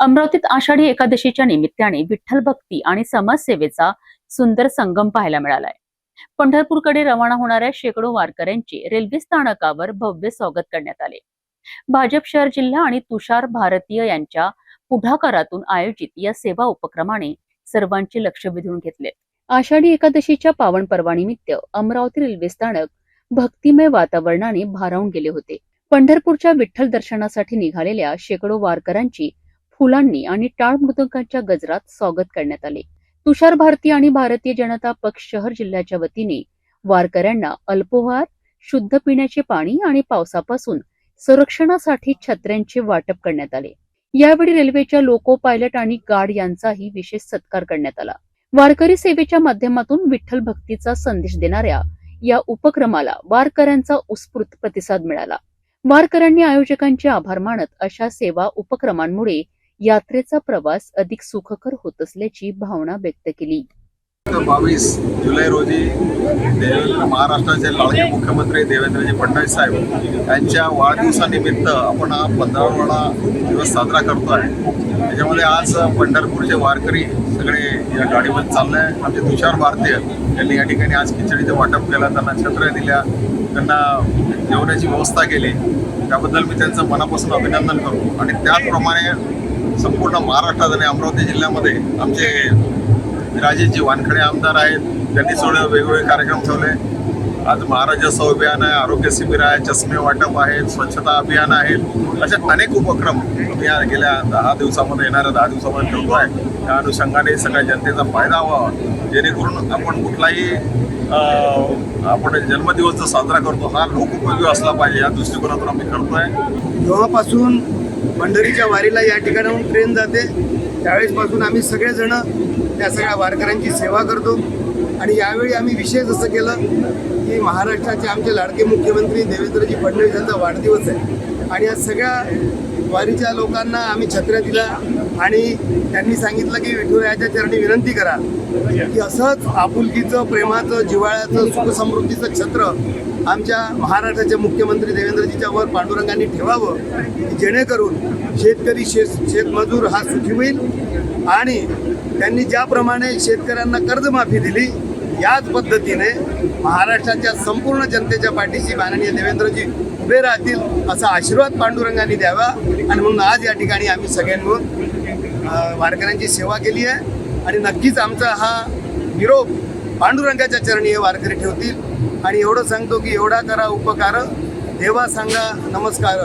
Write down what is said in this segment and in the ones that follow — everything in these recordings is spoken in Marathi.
अमरावतीत आषाढी एकादशीच्या निमित्ताने विठ्ठल भक्ती आणि समाजसेवेचा सुंदर संगम पाहायला मिळालाय। पंढरपूरकडे रवाना होणाऱ्या शेकडो वारकऱ्यांचे रेल्वे स्थानकावर भव्य स्वागत करण्यात आले। भाजप शहर जिल्हा आणि तुषार भारतीय यांच्या पुढाकारातून आयोजित या सेवा उपक्रमाने सर्वांचे लक्ष वेधून घेतले। आषाढी एकादशीच्या पावन पर्वानिमित्त अमरावती रेल्वे स्थानक भक्तिमय वातावरणाने भारावून गेले होते। पंढरपूरच्या विठ्ठल दर्शनासाठी निघालेल्या शेकडो वारकऱ्यांची फुलांनी आणि टाळ मृदंगाच्या गजरात स्वागत करण्यात आले। तुषार भारती आणि भारतीय जनता पक्ष शहर जिल्ह्याच्या वतीने वारकऱ्यांना अल्पोहार, शुद्ध पिण्याचे पाणी आणि पावसापासून संरक्षणासाठी छत्र्यांचे वाटप करण्यात आले। यावेळी रेल्वेच्या लोको पायलट आणि गार्ड यांचाही विशेष सत्कार करण्यात आला। वारकरी सेवेच्या माध्यमातून विठ्ठल भक्तीचा संदेश देणाऱ्या या उपक्रमाला वारकऱ्यांचा उत्स्फूर्त प्रतिसाद मिळाला। वारकऱ्यांनी आयोजकांचे आभार मानत अशा सेवा उपक्रमांमुळे यात्रेचा प्रवास अधिक सुखकर होत असल्याची भावना व्यक्त केली। 22 जुलै रोजी महाराष्ट्राचे लाडके मुख्यमंत्री देवेंद्रजी फडणवीस साहेब यांच्या वाढदिवसानिमित्त आपण हा 15वाडा दिवस साजरा करतो आहे। त्याच्यामध्ये आज पंढरपूरचे वारकरी सगळे या गाडीमध्ये चालले आहे। आमचे तुषार भारतीय यांनी या ठिकाणी आज खिचडीचं वाटप केलं, त्यांना छत्र्या दिल्या, त्यांना जेवणाची व्यवस्था केली। त्याबद्दल मी त्यांचं मनापासून अभिनंदन करतो। आणि त्याचप्रमाणे संपूर्ण महाराष्ट्रात आणि अमरावती जिल्ह्यामध्ये आमचे राजेशजी वानखडे आमदार आहेत, त्यांनी थोडे वेगवेगळे कार्यक्रम ठेवले। आज महाराजोत्सव अभियान आहे, आरोग्य शिबिर आहे, चष्मे वाटप आहे, स्वच्छता अभियान आहेत, असे अनेक उपक्रम या गेल्या 10 दिवसामध्ये येणाऱ्या 10 दिवसामध्ये ठेवतो आहे। त्या अनुषंगाने सगळ्या जनतेचा फायदा व्हावा, जेणेकरून आपण कुठलाही आपण जन्मदिवस जो साजरा करतो हा लोकोपयोगी असला पाहिजे या दृष्टिकोनातून आम्ही करतोय। जेव्हापासून पंढरीच्या वारीला या ठिकाणाहून ट्रेन जाते त्यावेळेसपासून आम्ही सगळेजण त्या सगळ्या वारकऱ्यांची सेवा करतो। आणि यावेळी आम्ही विशेष असं केलं की महाराष्ट्राचे आमचे लाडके मुख्यमंत्री देवेंद्रजी फडणवीस यांचा वाढदिवस आहे आणि या सगळ्या वारीच्या लोकांना आम्ही छत्र्या दिल्या आणि त्यांनी सांगितलं की विठुरायाच्या चरणी विनंती करा की असंच आपुलकीचं, प्रेमाचं, जिव्हाळ्याचं, सुखसमृद्धीचं छत्र आमच्या महाराष्ट्राचे मुख्यमंत्री देवेंद्रजीच्या वर पांडुरंगांनी ठेवावं, जेणेकरून शेतकरी शेतमजूर हा सुखी होईल। आणि त्यांनी ज्याप्रमाणे शेतकऱ्यांना कर्जमाफी दिली याच पद्धतीने महाराष्ट्राच्या संपूर्ण जनतेच्या पाठीशी माननीय देवेंद्रजी उभे राहतील असा आशीर्वाद पांडुरंगांनी द्यावा। आणि म्हणून आज या ठिकाणी आम्ही सगळ्यांनी वारकऱ्यांची सेवा केली आहे आणि नक्कीच आमचा हा निरोप पांडुरंगाच्या चरणी हे वारकरी ठेवतील। आणि एवढं सांगतो की एवढा करा उपकार, देवा सांगा नमस्कार,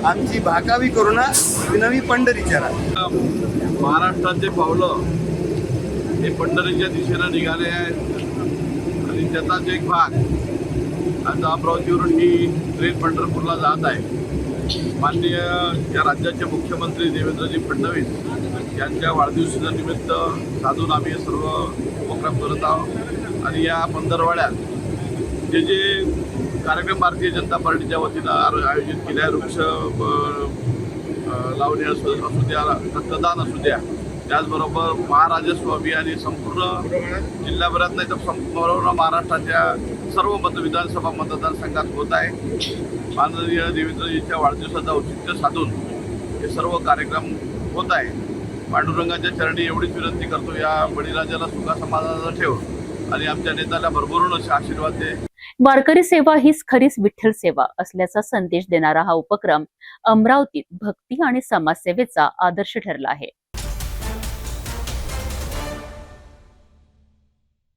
आमची भाकावी करुणा विनवी पंढरीचरा। महाराष्ट्राचे पावलं हे पंढरीच्या दिशेनं निघाले आहेत आणि त्याचाच एक भाग आज अमरावतीवरून ही ट्रेन पंढरपूरला जात आहे। माननीय या राज्याचे मुख्यमंत्री देवेंद्रजी फडणवीस यांच्या वाढदिवसाच्या निमित्त साधून आम्ही सर्व उपक्रम करत आहोत। आणि या 15वाड्यात जे कार्यक्रम भारतीय जनता पार्टीच्या वतीनं आयोजित केल्या, वृक्ष लावणी असू द्या, रक्तदान असू द्या, त्याचबरोबर महाराजस्व अभियान हे संपूर्ण जिल्ह्याभरात नाही तर संपूर्ण महाराष्ट्राच्या सर्व विधानसभा मतदारसंघात होत आहे। माननीय देवेंद्रजींच्या वाढदिवसाचं औचित्य साधून हे सर्व कार्यक्रम होत आहे। पांडुरंगाच्या चरणी एवढीच विनंती करतो, या बळीराजाला सुखा समाधानाचा ठेव आणि आमच्या नेत्याला भरभरून असे आशीर्वाद दे। वारकरी सेवा हीच खरीच विठ्ठल सेवा असल्याचा संदेश देणारा हा उपक्रम अमरावतीत भक्ती आणि समाजसेवेचा आदर्श ठरला आहे।